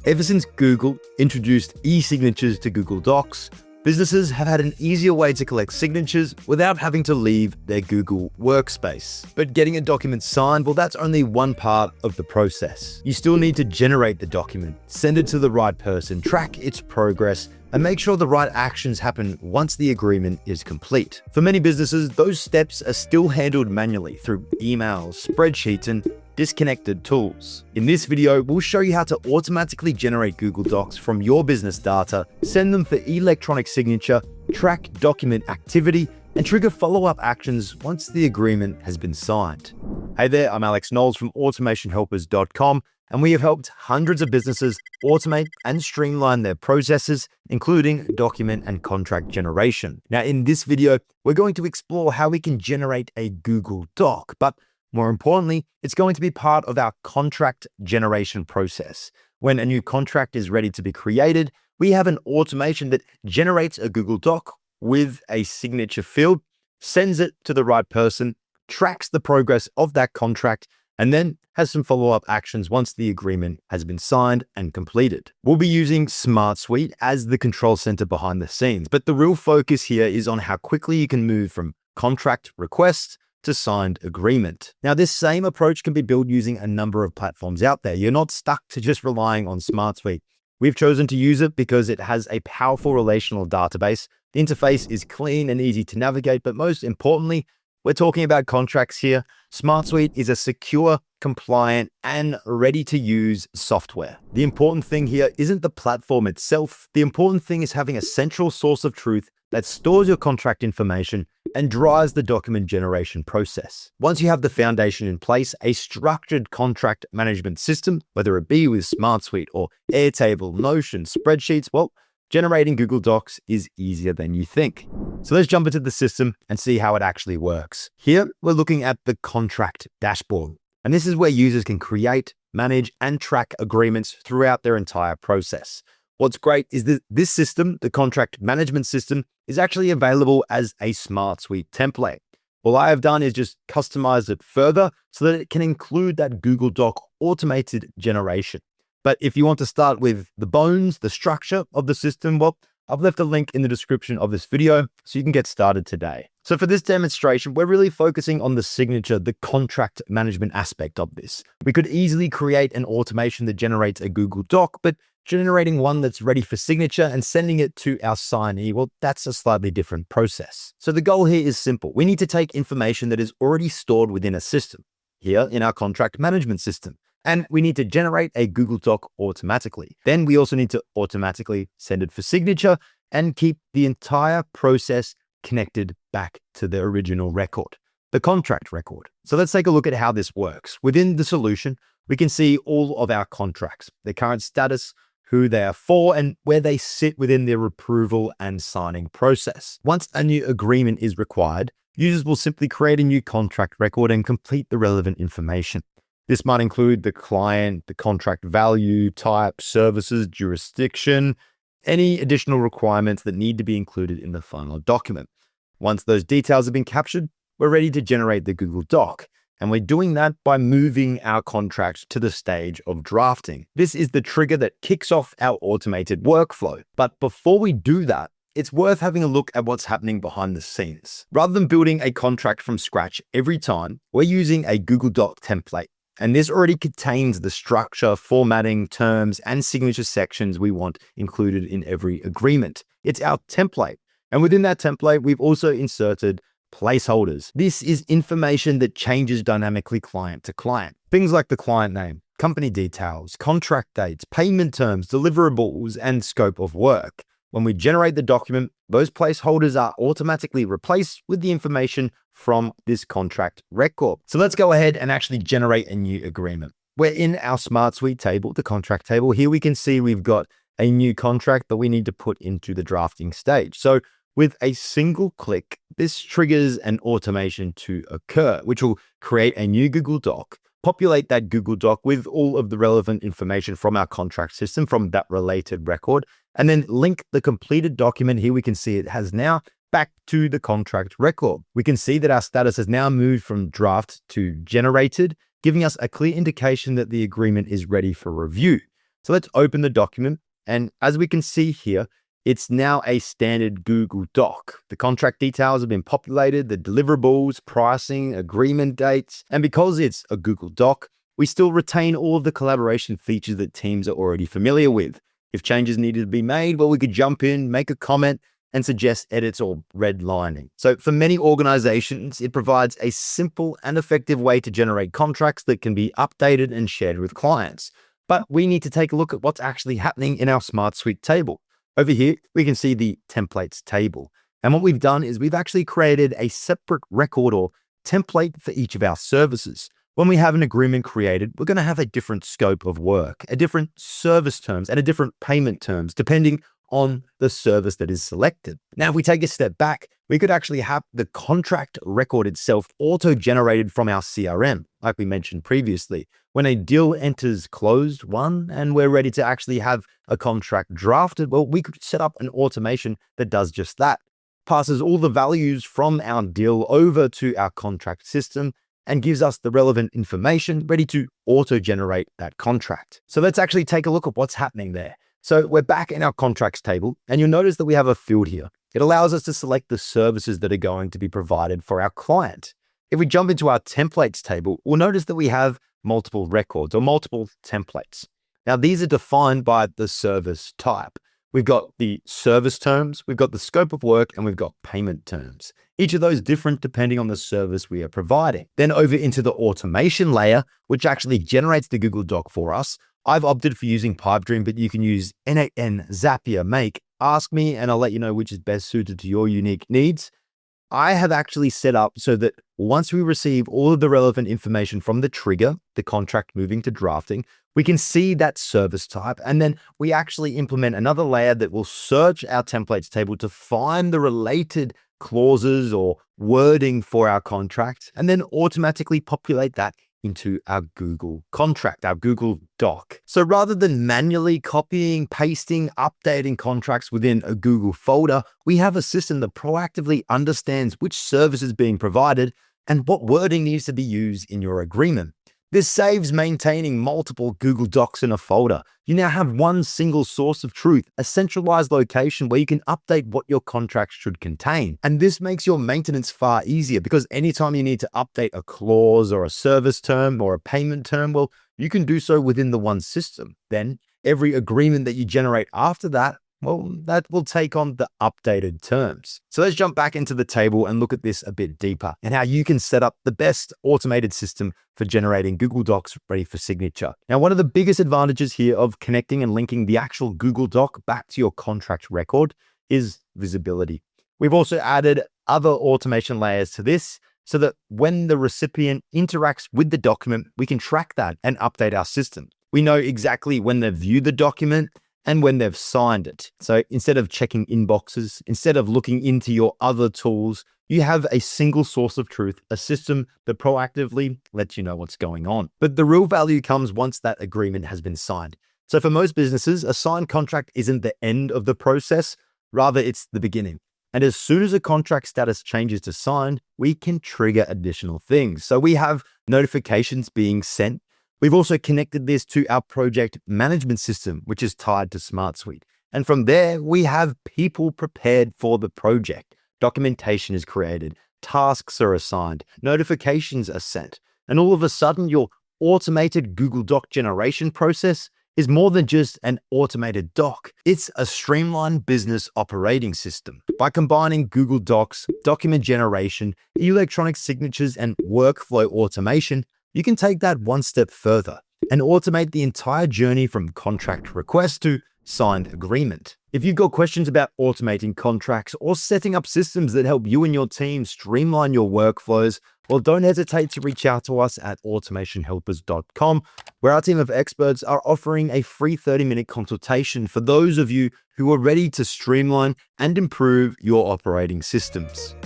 Ever since Google introduced eSignatures to Google Docs, businesses have had an easier way to collect signatures without having to leave their Google workspace. But getting a document signed, well, that's only one part of the process. You still need to generate the document, send it to the right person, track its progress, and make sure the right actions happen once the agreement is complete. For many businesses, those steps are still handled manually through emails, spreadsheets, and disconnected tools. In this video, we'll show you how to automatically generate Google Docs from your business data, send them for electronic signature, track document activity, and trigger follow-up actions once the agreement has been signed. Hey there, I'm Alex Knowles from automationhelpers.com, and we have helped hundreds of businesses automate and streamline their processes, including document and contract generation. Now, in this video, we're going to explore how we can generate a Google Doc, but more importantly, it's going to be part of our contract generation process. When a new contract is ready to be created, we have an automation that generates a Google Doc with a signature field, sends it to the right person, tracks the progress of that contract, and then has some follow-up actions once the agreement has been signed and completed. We'll be using SmartSuite as the control center behind the scenes, but the real focus here is on how quickly you can move from contract request to signed agreement. Now, this same approach can be built using a number of platforms out there. You're not stuck to just relying on SmartSuite. We've chosen to use it because it has a powerful relational database. The interface is clean and easy to navigate, but most importantly, we're talking about contracts here. SmartSuite is a secure, compliant, and ready-to-use software. The important thing here isn't the platform itself. The important thing is having a central source of truth that stores your contract information and drives the document generation process. Once you have the foundation in place, a structured contract management system, whether it be with SmartSuite or Airtable, Notion, spreadsheets, well, generating Google Docs is easier than you think. So let's jump into the system and see how it actually works. Here, we're looking at the contract dashboard, and this is where users can create, manage, and track agreements throughout their entire process. What's great is that this system, the contract management system, is actually available as a SmartSuite template. All I have done is just customize it further so that it can include that Google Doc automated generation. But if you want to start with the bones, the structure of the system, well, I've left a link in the description of this video so you can get started today. So for this demonstration, we're really focusing on the signature, the contract management aspect of this. We could easily create an automation that generates a Google Doc, but generating one that's ready for signature and sending it to our signee, well, that's a slightly different process. So the goal here is simple. We need to take information that is already stored within a system, here in our contract management system, and we need to generate a Google Doc automatically. Then we also need to automatically send it for signature and keep the entire process connected back to the original record, the contract record. So let's take a look at how this works. Within the solution, we can see all of our contracts, their current status, who they are for, and where they sit within their approval and signing process. Once a new agreement is required, users will simply create a new contract record and complete the relevant information. This might include the client, the contract value, type, services, jurisdiction, any additional requirements that need to be included in the final document. Once those details have been captured, we're ready to generate the Google Doc. And we're doing that by moving our contract to the stage of drafting. This is the trigger that kicks off our automated workflow. But before we do that, it's worth having a look at what's happening behind the scenes. Rather than building a contract from scratch every time, we're using a Google Doc template. And this already contains the structure, formatting, terms, and signature sections we want included in every agreement. It's our template. And within that template, we've also inserted placeholders. This is information that changes dynamically client to client. Things like the client name, company details, contract dates, payment terms, deliverables, and scope of work. When we generate the document, those placeholders are automatically replaced with the information from this contract record. So let's go ahead and actually generate a new agreement. We're in our SmartSuite table, the contract table. Here we can see we've got a new contract that we need to put into the drafting stage. So with a single click, this triggers an automation to occur, which will create a new Google Doc, populate that Google Doc with all of the relevant information from our contract system, from that related record, and then link the completed document. Here we can see it has now back to the contract record. We can see that our status has now moved from draft to generated, giving us a clear indication that the agreement is ready for review. So let's open the document. And as we can see here, it's now a standard Google Doc. The contract details have been populated, the deliverables, pricing, agreement dates. And because it's a Google Doc, we still retain all of the collaboration features that teams are already familiar with. If changes needed to be made, well, we could jump in, make a comment, and suggest edits or redlining. So for many organizations, it provides a simple and effective way to generate contracts that can be updated and shared with clients. But we need to take a look at what's actually happening in our SmartSuite table. Over here, we can see the templates table. And what we've done is we've actually created a separate record or template for each of our services. When we have an agreement created, we're going to have a different scope of work, a different service terms, and a different payment terms, depending on the service that is selected. Now, if we take a step back, we could actually have the contract record itself auto-generated from our CRM, like we mentioned previously. When a deal enters closed won and we're ready to actually have a contract drafted, well, we could set up an automation that does just that, passes all the values from our deal over to our contract system and gives us the relevant information ready to auto-generate that contract. So let's actually take a look at what's happening there. So we're back in our contracts table, and you'll notice that we have a field here. It allows us to select the services that are going to be provided for our client. If we jump into our templates table, we'll notice that we have multiple records or multiple templates. Now, these are defined by the service type. We've got the service terms, we've got the scope of work, and we've got payment terms. Each of those different depending on the service we are providing. Then over into the automation layer, which actually generates the Google Doc for us. I've opted for using Pipedream, but you can use N8N, Zapier, Make, Ask Me, and I'll let you know which is best suited to your unique needs. I have actually set up so that once we receive all of the relevant information from the trigger, the contract moving to drafting, we can see that service type, and then we actually implement another layer that will search our templates table to find the related clauses or wording for our contract, and then automatically populate that into our Google contract, our Google Doc. So rather than manually copying, pasting, updating contracts within a Google folder, we have a system that proactively understands which service is being provided and what wording needs to be used in your agreement. This saves maintaining multiple Google Docs in a folder. You now have one single source of truth, a centralized location where you can update what your contract should contain. And this makes your maintenance far easier because anytime you need to update a clause or a service term or a payment term, well, you can do so within the one system. Then every agreement that you generate after that, well, that will take on the updated terms. So let's jump back into the table and look at this a bit deeper and how you can set up the best automated system for generating Google Docs ready for signature. Now, one of the biggest advantages here of connecting and linking the actual Google Doc back to your contract record is visibility. We've also added other automation layers to this so that when the recipient interacts with the document, we can track that and update our system. We know exactly when they've viewed the document and when they've signed it. So instead of checking inboxes, instead of looking into your other tools, you have a single source of truth, a system that proactively lets you know what's going on. But the real value comes once that agreement has been signed. So for most businesses, a signed contract isn't the end of the process, rather it's the beginning. And as soon as a contract status changes to signed, we can trigger additional things. So we have notifications being sent. We've also connected this to our project management system, which is tied to SmartSuite. And from there, we have people prepared for the project. Documentation is created, tasks are assigned, notifications are sent. And all of a sudden, your automated Google Doc generation process is more than just an automated doc. It's a streamlined business operating system. By combining Google Docs, document generation, electronic signatures, and workflow automation, you can take that one step further and automate the entire journey from contract request to signed agreement. If you've got questions about automating contracts or setting up systems that help you and your team streamline your workflows, well, don't hesitate to reach out to us at automationhelpers.com, where our team of experts are offering a free 30-minute consultation for those of you who are ready to streamline and improve your operating systems.